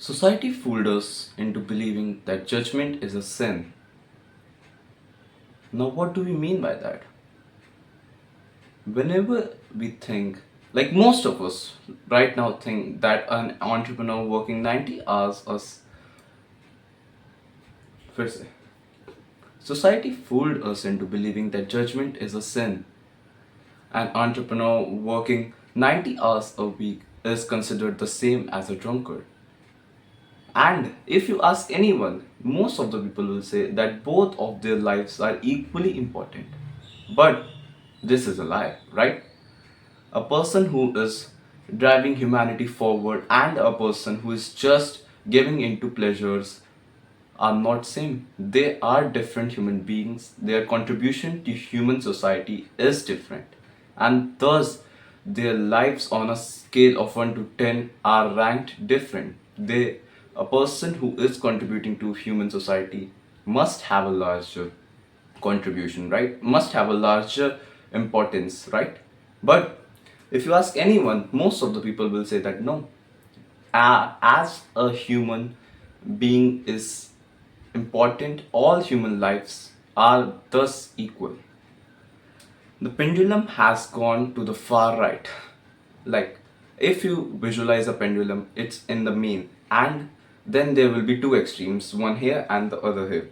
Society fooled us into believing that judgment is a sin. Now, what do we mean by that? Whenever we think, like most of us right now think that an entrepreneur working 90 hours फिर से society fooled us into believing that judgment is a sin. An entrepreneur working 90 hours a week is considered the same as a drunkard. And if you ask anyone, most of the people will say that both of their lives are equally important. But this is a lie, right? A person who is driving humanity forward and a person who is just giving into pleasures are not same. They are different human beings. Their contribution to human society is different. And thus their lives on a scale of 1 to 10 are ranked different. A person who is contributing to human society must have a larger contribution, right? Must have a larger importance, right? But if you ask anyone, most of the people will say that no, as a human being is important, all human lives are thus equal. The pendulum has gone to the far right. Like, if you visualize a pendulum, it's in the mean, and then there will be two extremes, one here and the other here.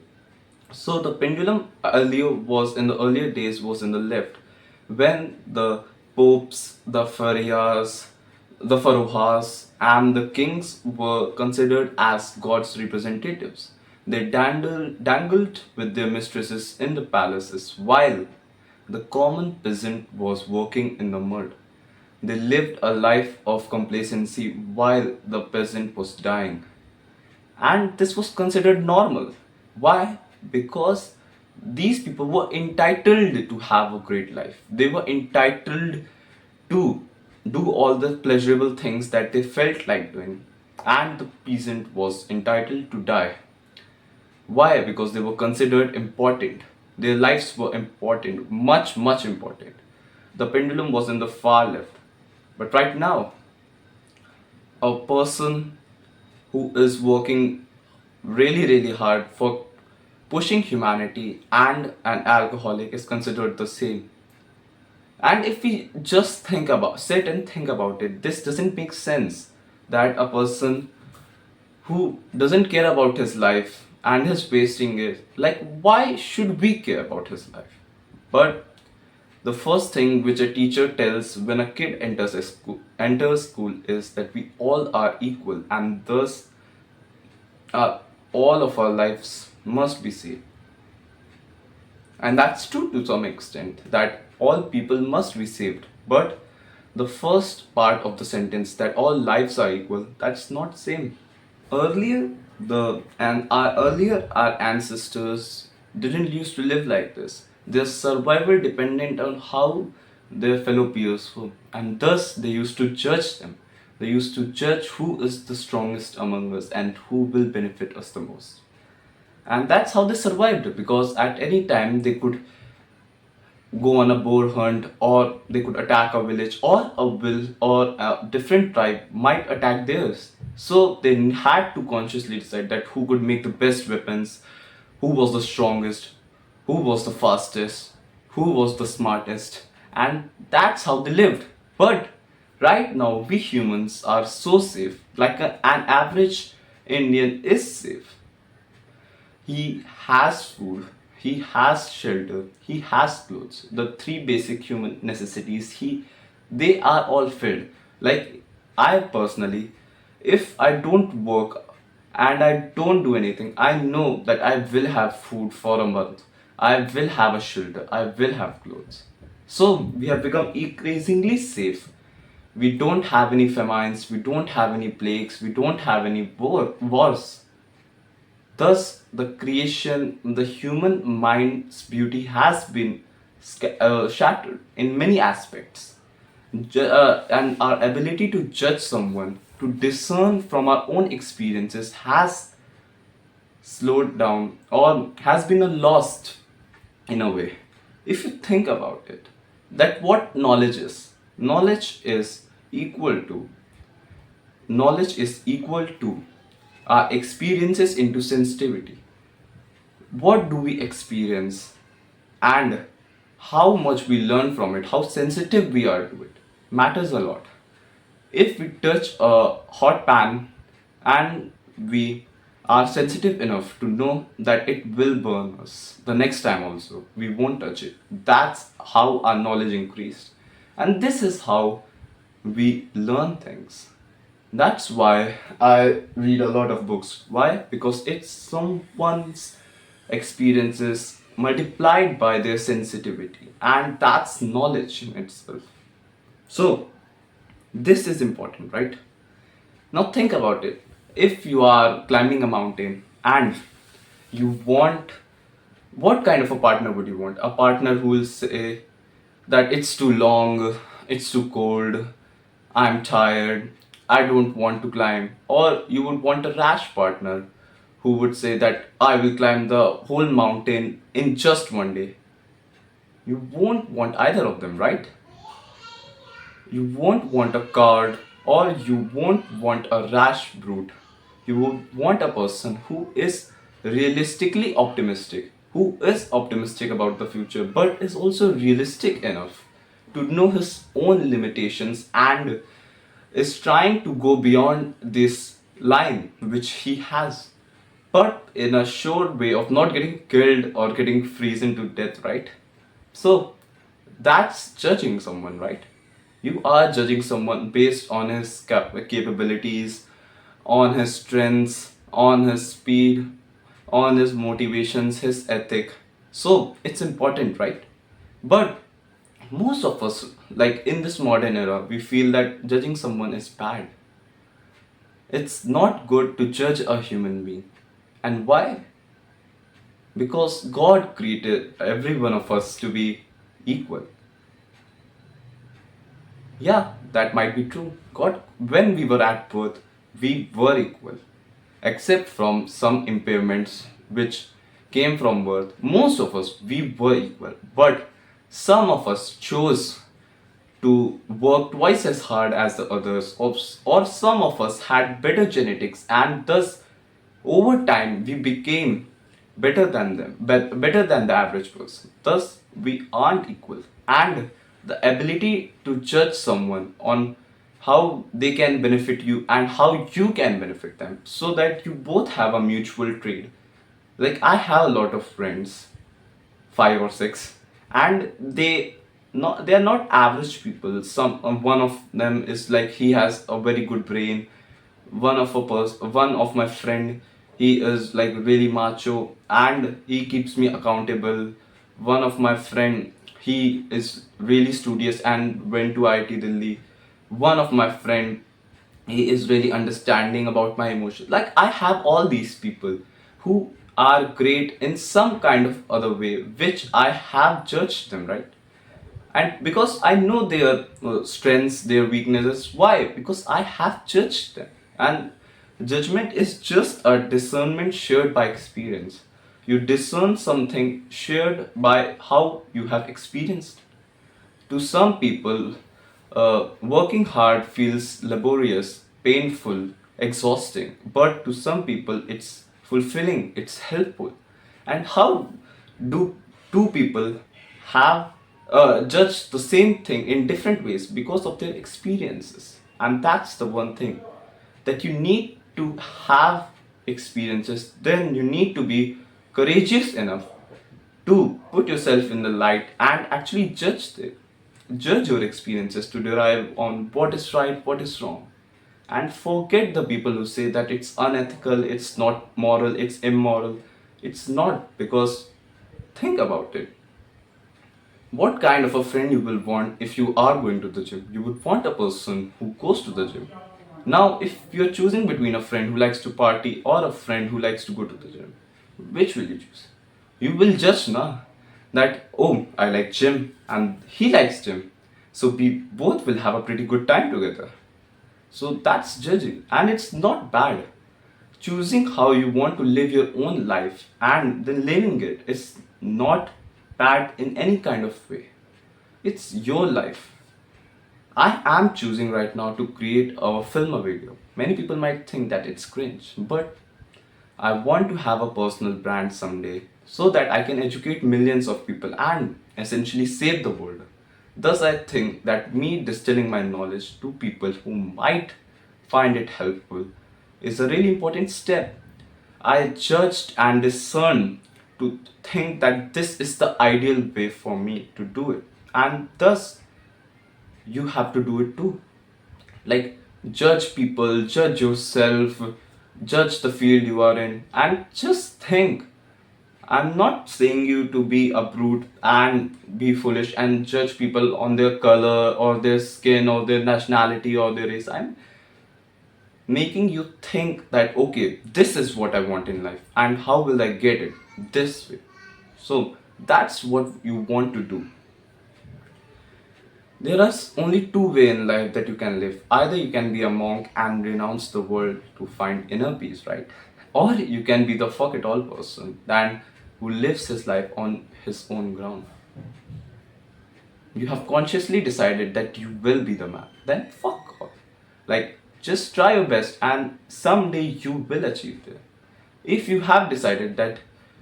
So the pendulum in the earlier days was in the left, when the popes, the pharaohs, the pharaohs, and the kings were considered as God's representatives. They dangled with their mistresses in the palaces while the common peasant was working in the mud. They lived a life of complacency while the peasant was dying. And this was considered normal. Why? Because these people were entitled to have a great life. They were entitled to do all the pleasurable things that they felt like doing. And the peasant was entitled to die. Why? Because they were considered important. Their lives were important, much, much important. The pendulum was in the far left. But right now, a person who is working really, really hard for pushing humanity and an alcoholic is considered the same. And if we just sit and think about it, this doesn't make sense that a person who doesn't care about his life and is wasting it, like, why should we care about his life? But the first thing which a teacher tells when a kid enters school is that we all are equal, and thus all of our lives must be saved. And that's true to some extent, that all people must be saved. But the first part of the sentence, that all lives are equal, that's not same. Earlier our ancestors didn't used to live like this. Their survival dependent on how their fellow peers were, and thus they used to judge them. They used to judge who is the strongest among us and who will benefit us the most. And that's how they survived, because at any time they could go on a boar hunt, or they could attack a village, or a different tribe might attack theirs. So they had to consciously decide that who could make the best weapons, who was the strongest, who was the fastest, who was the smartest, and that's how they lived. But right now we humans are so safe, like an average Indian is safe. He has food, he has shelter, he has clothes. The three basic human necessities, they are all filled. Like, I personally, if I don't work and I don't do anything, I know that I will have food for a month. I will have a shelter, I will have clothes. So we have become increasingly safe. We don't have any famines, we don't have any plagues, we don't have any wars. Thus, the human mind's beauty has been shattered in many aspects. And our ability to judge someone, to discern from our own experiences, has slowed down or has been lost in a way. If you think about it, that what knowledge is equal to, knowledge is equal to our experiences into sensitivity. What do we experience and how much we learn from it, how sensitive we are to it, matters a lot. If we touch a hot pan and we are sensitive enough to know that it will burn us the next time also, we won't touch it. That's how our knowledge increased. And this is how we learn things. That's why I read a lot of books. Why? Because it's someone's experiences multiplied by their sensitivity, and that's knowledge in itself. So, this is important, right? Now, think about it. If you are climbing a mountain and you want, what kind of a partner would you want? A partner who will say that it's too long, it's too cold, I'm tired, I don't want to climb. Or you would want a rash partner who would say that I will climb the whole mountain in just one day. You won't want either of them, right? You won't want a card or you won't want a rash brute. You would want a person who is realistically optimistic, who is optimistic about the future, but is also realistic enough to know his own limitations and is trying to go beyond this line which he has, but in a short way of not getting killed or getting frozen to death, right? So that's judging someone, right? You are judging someone based on his capabilities, on his strengths, on his speed, on his motivations, his ethic. So it's important, right? But most of us, like in this modern era, we feel that judging someone is bad. It's not good to judge a human being. And why? Because God created every one of us to be equal. Yeah, that might be true. God, when we were at birth, we were equal, except from some impairments which came from birth. Most of us, we were equal, but some of us chose to work twice as hard as the others, or some of us had better genetics, and thus over time we became better than them, better than the average person. Thus, we aren't equal, and the ability to judge someone on how they can benefit you and how you can benefit them, so that you both have a mutual trade. Like I have a lot of friends, five or six, and they are not average people. One of them is like he has a very good brain. One of my friend, he is like really macho and he keeps me accountable. One of my friend, he is really studious and went to IIT Delhi. One of my friend, he is really understanding about my emotions. Like I have all these people who are great in some kind of other way which I have judged them, right? And because I know their strengths, their weaknesses. Why? Because I have judged them. And judgment is just a discernment shared by experience. You discern something shared by how you have experienced. To some people, working hard feels laborious, painful, exhausting, but to some people, it's fulfilling, it's helpful. And how do two people have judged the same thing in different ways because of their experiences? And that's the one thing that you need to have experiences, then you need to be courageous enough to put yourself in the light and actually judge your experiences to derive on what is right, what is wrong. And forget the people who say that it's unethical, it's not moral, it's immoral. It's not, because think about it. What kind of a friend you will want if you are going to the gym? You would want a person who goes to the gym. Now, if you're choosing between a friend who likes to party or a friend who likes to go to the gym, which will you choose? You will judge now that, oh, I like gym and he likes gym. So we both will have a pretty good time together. So that's judging, and it's not bad. Choosing how you want to live your own life and then living it is not bad in any kind of way. It's your life. I am choosing right now to create a film or video. Many people might think that it's cringe, but I want to have a personal brand someday so that I can educate millions of people and essentially save the world. Thus, I think that me distilling my knowledge to people who might find it helpful is a really important step. I judged and discerned to think that this is the ideal way for me to do it, and thus you have to do it too. Like, judge people, judge yourself, judge the field you are in, and just think. I'm not saying you to be a brute and be foolish and judge people on their color or their skin or their nationality or their race. I'm making you think that okay, this is what I want in life and how will I get it this way. So that's what you want to do. There is only two ways in life that you can live. Either you can be a monk and renounce the world to find inner peace, right? Or you can be the fuck it all person then who lives his life on his own ground. You have consciously decided that you will be the man. Then fuck off. Like, just try your best and someday you will achieve it. If you have decided that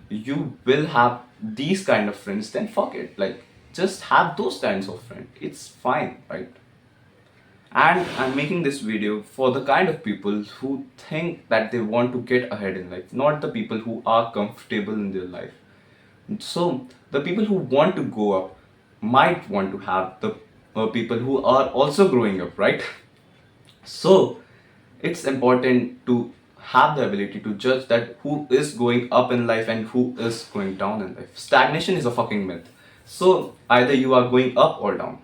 you will have these kind of friends, then fuck it. Like, just have those kinds of friends. It's fine, right? And I'm making this video for the kind of people who think that they want to get ahead in life, not the people who are comfortable in their life. So, the people who want to go up might want to have the people who are also growing up, right? So, it's important to have the ability to judge that who is going up in life and who is going down in life. Stagnation is a fucking myth. So, either you are going up or down.